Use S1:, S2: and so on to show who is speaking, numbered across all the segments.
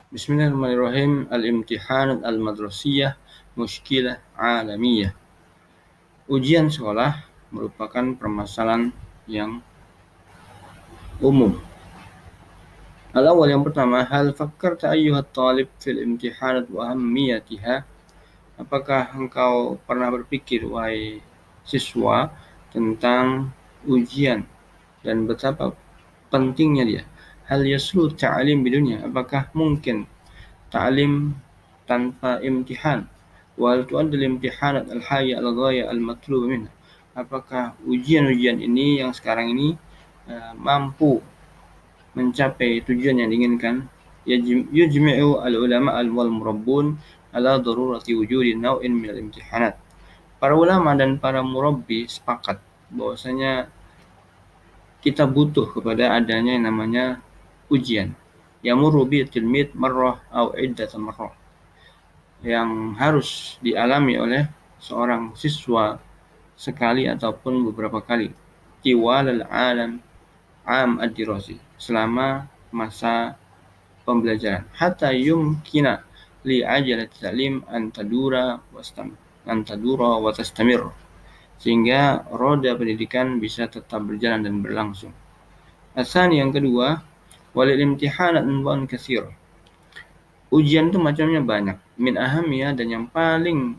S1: Bismillahirrahmanirrahim. Al-imtihanat al-madrasiyah mushkilah alamiyah. Ujian sekolah merupakan permasalahan yang umum. Al-awwal, yang pertama, hal fakkarta ayyuhat talib fil imtihanat wa ahammiyatiha? Apakah engkau pernah berpikir, wahai siswa, tentang ujian dan betapa pentingnya dia? Hal yaslu ta'lim bidunya? Apakah mungkin ta'lim tanpa imtihan? Wal tu'addil imtihanat al-hayya al-ghaya al-matlub minha? Apakah ujian-ujian ini yang sekarang ini mampu mencapai tujuan yang diinginkan? Yujmi'u al-ulama wal murabbun ala darurati wujudi naw'in min al-imtihanat. Para ulama dan para murabbi sepakat bahwasanya kita butuh kepada adanya yang namanya ujian. Yamurru bi tilmid marrah aw iddat marrah, yang harus dialami oleh seorang siswa sekali ataupun beberapa kali. Tiwal al-alam am ad-dirasi, selama masa pembelajaran. Hatta yumkina li ajalat ta'lim an tadura wa tastamir, sehingga roda pendidikan bisa tetap berjalan dan berlangsung. Asani, yang kedua, walil imtihanat anwa'un katsir. Ujian itu macamnya banyak. Min ahamnya, dan yang paling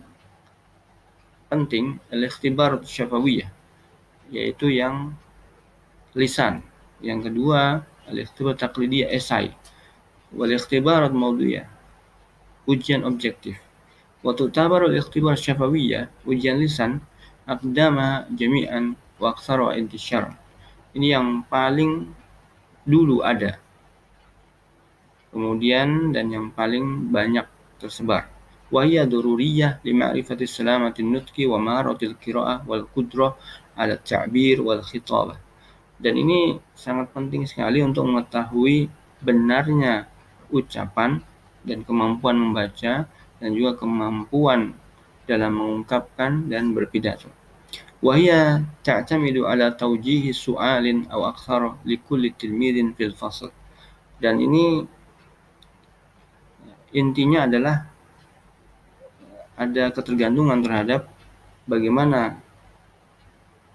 S1: penting, al-ikhtibar syafawiyah, yaitu yang lisan. Yang kedua, al-ikhtibar taqlidiyah, esai. Wal ikhtibarat mawdu'iyah, ujian objektif. Wa tu'tabaru al-ikhtibar syafawiyah, ujian lisan, aqdama jami'an wa aktsara intishar. Ini yang paling dulu ada, kemudian dan yang paling banyak tersebar. Wa hiya daruriyah li ma'rifati salamatin nutqi wa maharatil qira'ah wal qudrah ala ta'bir wal khitabah. Dan ini sangat penting sekali untuk mengetahui benarnya ucapan dan kemampuan membaca dan juga kemampuan dalam mengungkapkan dan berpidato. Wa hiya ta'tamidu ala tawjihi su'alin aw aktsara li kulli tilmidin fil fasl. Dan ini intinya adalah ada ketergantungan terhadap bagaimana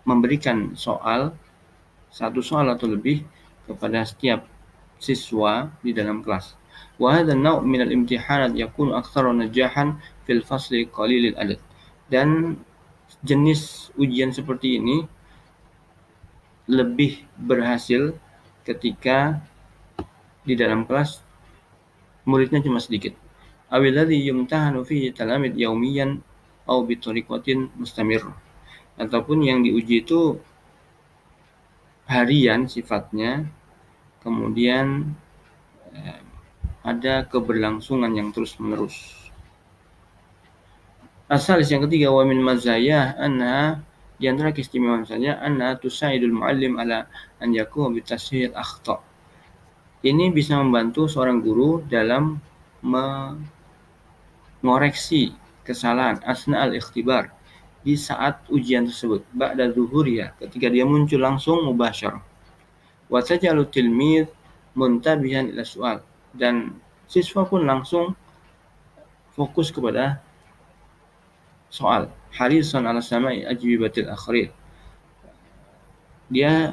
S1: memberikan satu soal atau lebih kepada setiap siswa di dalam kelas. Wa hadha an-naw' min al-imtihanat yakunu aktsara najahan fil fasli qalilil adad. Dan jenis ujian seperti ini lebih berhasil ketika di dalam kelas muridnya cuma sedikit. Awil ladzi yumtahanu fihi talamid yaumiyan aw bi tariqatin mustamir. Ataupun yang diuji itu harian sifatnya, kemudian ada keberlangsungan yang terus-menerus. Asalis, yang ketiga, wa min mazayah anna, di antara keistimewaan saja, anna tusaidul muallim ala an yakuma bi tashhir akhta. Ini bisa membantu seorang guru dalam mengoreksi kesalahan asna al-ikhtibar, di saat ujian tersebut, ba'da zuhuriya, ketika dia muncul langsung mubasyarah. Wa tajalu tilmid muntabihan ila soal, dan siswa pun langsung fokus kepada soal. Harisan ala sama'i ajwibatil akhirin, dia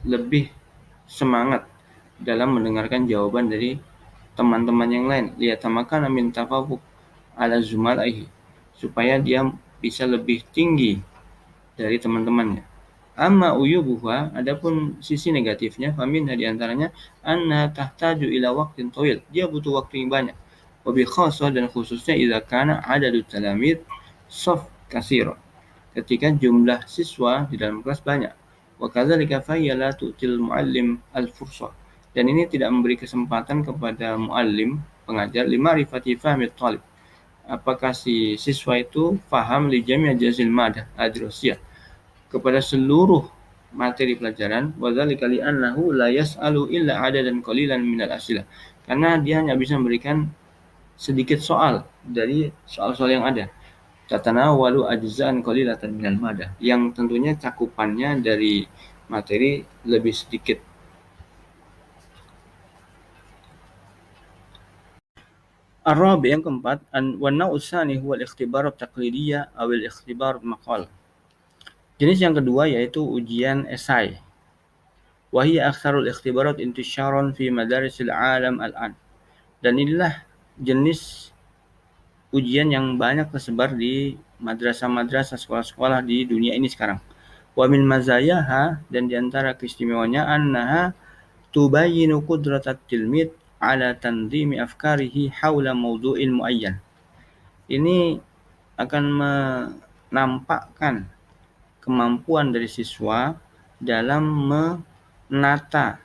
S1: lebih semangat dalam mendengarkan jawaban dari teman-teman yang lain. Liyatamakana min tafawuq ala zumalaihi, supaya dia bisa lebih tinggi dari teman-temannya. Amma uyubuha, adapun sisi negatifnya, faminha, di antaranya, anna tahtaju ila waqtin tawil, dia butuh waktu yang banyak. Wa bi khassah, dan khususnya idza kana adadut talamid shaf katsira, ketika jumlah siswa di dalam kelas banyak. Wa kadzalika fa hiya la tu'til muallim al-fursah, dan ini tidak memberi kesempatan kepada muallim, pengajar, limarifati fahmi talib, apakah si siswa itu faham li jami' ajzil madah ad-dirasiyah, kepada seluruh materi pelajaran. Wa dzalika li annahu la yas'alu illa adadan qalilan minal as'ilah, karena dia hanya bisa memberikan sedikit soal dari soal-soal yang ada. Tatanawalu ajza'an qalilatan minal madah, yang tentunya cakupannya dari materi lebih sedikit. Ar-rabi yang keempat, an-naw'u tsani huwa al-ikhtibar at-taqlidiyya aw al-ikhtibar maqal. Jenis yang kedua yaitu ujian esai. Wa hiya aktsarul ikhtibarat intisyaran fi madarisil alam al-an. Dan inilah jenis ujian yang banyak tersebar di madrasah-madrasah, sekolah-sekolah di dunia ini sekarang. Wa min mazayaha, dan diantara keistimewaannya, annaha tubayyinu qudratat tilmid ala tanzimi afkarihi haula mawdu'in muayyan. Ini akan menampakkan kemampuan dari siswa dalam menata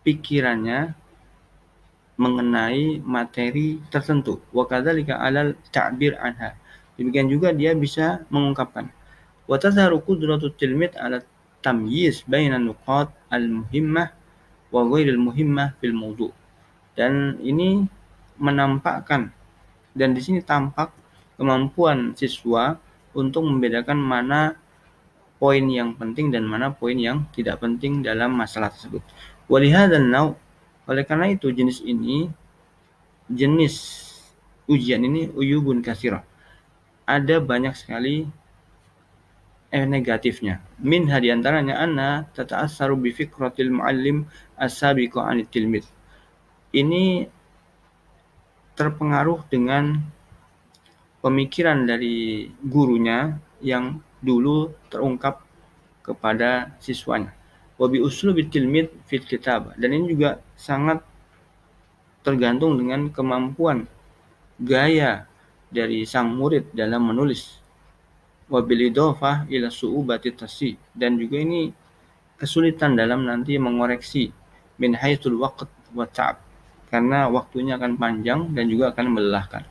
S1: pikirannya mengenai materi tertentu. Wa kadzalika 'alal ta'bir anha. Demikian juga dia bisa mengungkapkan. Wa tazharu qudratut tilmid 'ala tamyiz baina nuqat al-muhimmah wa ghairil muhimmah fil mawdu'. Dan ini menampakkan, dan di sini tampak kemampuan siswa untuk membedakan mana poin yang penting dan mana poin yang tidak penting dalam masalah tersebut. Walihadzal naw', oleh karena itu jenis ujian ini uyubun katsirah. Ada banyak sekali negatifnya. Minha diantaranya anna tata'assaru bi fikratil muallim as-sabiqu 'anil tilmid. Ini terpengaruh dengan pemikiran dari gurunya yang dulu terungkap kepada siswanya. Wa bi uslubi tilmid fil kitab. Dan ini juga sangat tergantung dengan kemampuan gaya dari sang murid dalam menulis. Wa bil idhofah ila su'ubati tasyi. Dan juga ini kesulitan dalam nanti mengoreksi min haitsul waqt wa ta'ab. Karena waktunya akan panjang dan juga akan melelahkan.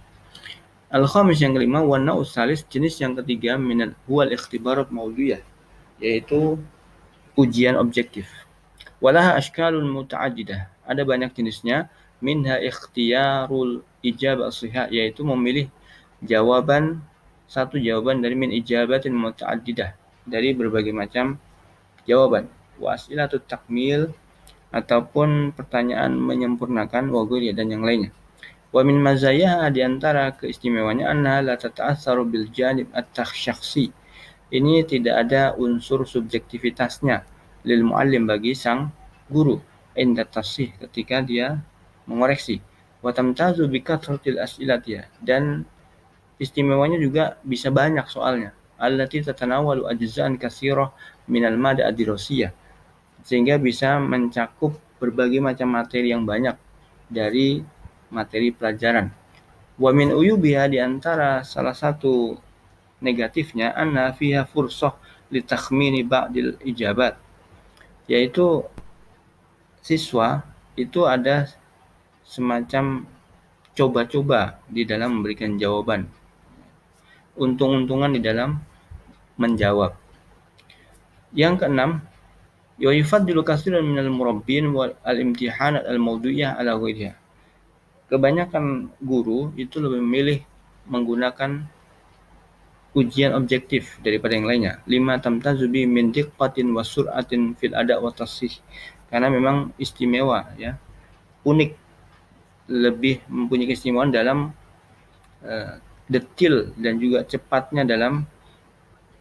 S1: Al-khamis yang kelima, wa na'us salis, jenis yang ketiga, minal huwal ikhtibarat maudiyah, yaitu ujian objektif. Walaha ashkalun muta'addidah, ada banyak jenisnya. Minha ikhtiyarul ijabah as-sihah, yaitu memilih satu jawaban dari min ijabatin muta'addidah, dari berbagai macam jawaban. Wa as'ilatut takmil, ataupun pertanyaan menyempurnakan, wa ghairiha, dan yang lainnya. Wa min mazayaha, di antara keistimewaannya, annaha la tata'assaru bil janib at-syakhsi. Ini tidak ada unsur subjektivitasnya lil muallim, bagi sang guru, inda tasih, ketika dia mengoreksi. Wa tamtazu bi kathratil as'ilatiyah, dan istimewanya juga bisa banyak soalnya. Allati tatanawalu ajza'an katsirah minal mada ad-dirasiyah, sehingga bisa mencakup berbagai macam materi yang banyak dari materi pelajaran. Wa min uyubiha, di antara salah satu negatifnya, anna fiha fursah li takhmini ba'dil ijabat, yaitu siswa itu ada semacam coba-coba di dalam memberikan jawaban, untung-untungan di dalam menjawab. Yang keenam, yufaddilu katsiran minal murabbin wal imtihanat al-mawdu'iyah ala ghairiha. Kebanyakan guru itu lebih memilih menggunakan ujian objektif daripada yang lainnya. Lima tamtazu bi min diqqatin wa sur'atin fil ada' wa tasih. Karena memang istimewa, ya, unik, lebih mempunyai keistimewaan dalam detil dan juga cepatnya dalam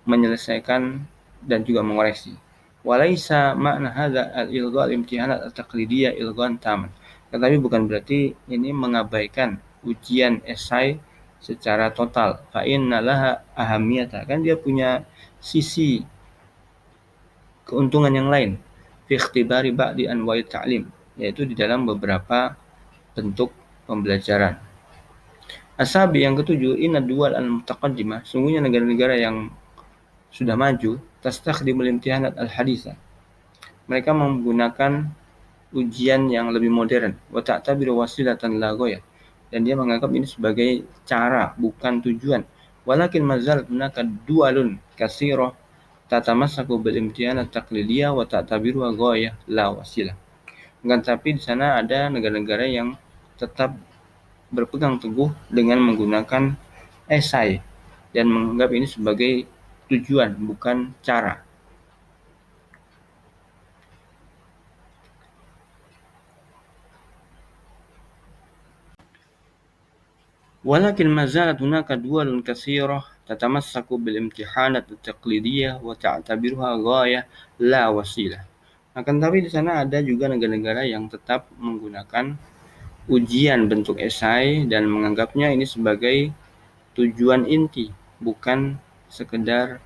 S1: menyelesaikan dan juga mengoreksi. Walaisa makna hadza al-ilgha al-imtihanat at-taqlidiyah ilghan taman. Tetapi bukan berarti ini mengabaikan ujian esai secara total. Fa inna laha ahamiyata, kan dia punya sisi keuntungan yang lain. Fi ikhtibari ba'di anwa'i ta'lim, yaitu di dalam beberapa bentuk pembelajaran. Asabi yang ketujuh, inna duwal al-mutaqaddimah, sungguhnya negara-negara yang sudah maju, tastakhdimul imtihanat al-haditha, mereka menggunakan ujian yang lebih modern, wa ta'tabiru wasilatan la ghayah, dan dia menganggap ini sebagai cara, bukan tujuan. Walakin mazal hunaka dualun katsirah tatamassaku bil imtihanat taqlidiyah wa ta'tabiru ghayah la wasilah. Tapi di sana ada negara-negara yang tetap berpegang teguh dengan menggunakan esai dan menganggap ini sebagai tujuan, bukan cara. ولكن ما زالت هناك دول كثيرة تتمسك بالامتحانات التقليدية وتعتبرها غاية لا وسيلة. Akan tapi di sana ada juga negara-negara yang tetap menggunakan ujian bentuk esai dan menganggapnya ini sebagai tujuan inti, bukan sekedar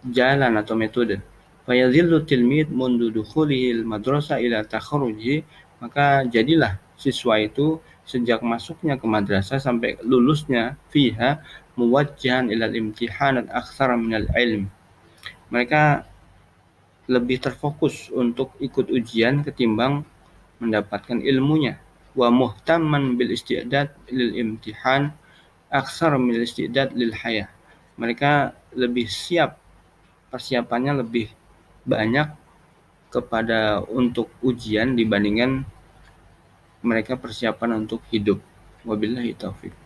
S1: jalan atau metode. Fayadhillu tilmid mundu dukhulihil madrasah ila takharuji, maka jadilah siswa itu sejak masuknya ke madrasah sampai lulusnya fiha muwajjahan ilal imtihanat aktsara minal ilm. Mereka lebih terfokus untuk ikut ujian ketimbang mendapatkan ilmunya. Wa muhtamman bil istidad lil imtihan aktsara min istidad lil hayah. Mereka lebih siap, persiapannya lebih banyak kepada untuk ujian dibandingkan mereka persiapan untuk hidup. Wabillahi taufik.